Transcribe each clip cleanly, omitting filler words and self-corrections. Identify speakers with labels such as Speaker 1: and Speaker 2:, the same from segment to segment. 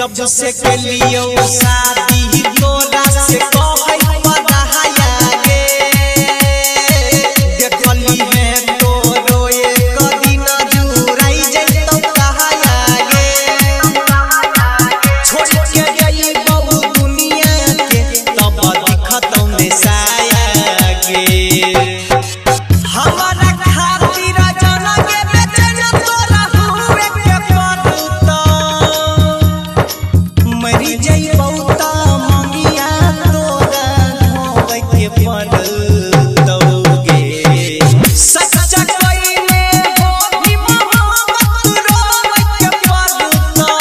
Speaker 1: जब से के लियो शादी तोरा से कहै पढ़ाया गे देखली है तो रोए कदी न जुराई जइतो कहाया गे छोड़ के गई बहु दुनिया के तब दिखत में साया गे हमारा खातिर जना के बेचैन तोरा हुए के पड़ता मरी जई बहुता मंगिया तोरा धोवे के पड़तौगे सच्चा कइले हो कि मोहब्बत रोवे के पड़ता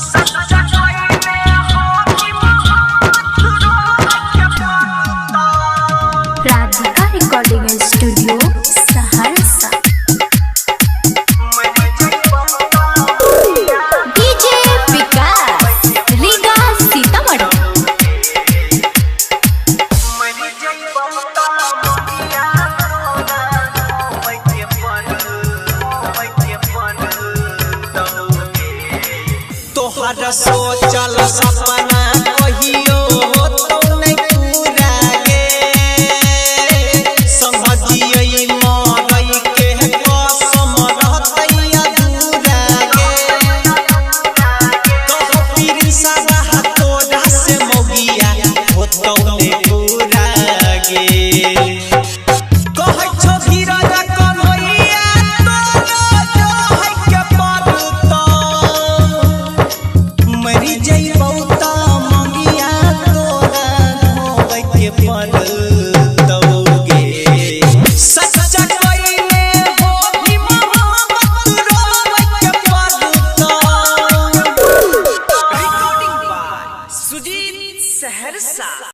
Speaker 1: सच्चा कइले हो कि मोहब्बत रोवे के पड़ता
Speaker 2: Radhika recording studio Saharsa. DJ Vikas Riga Sitamarhi.
Speaker 1: तोहरा सोच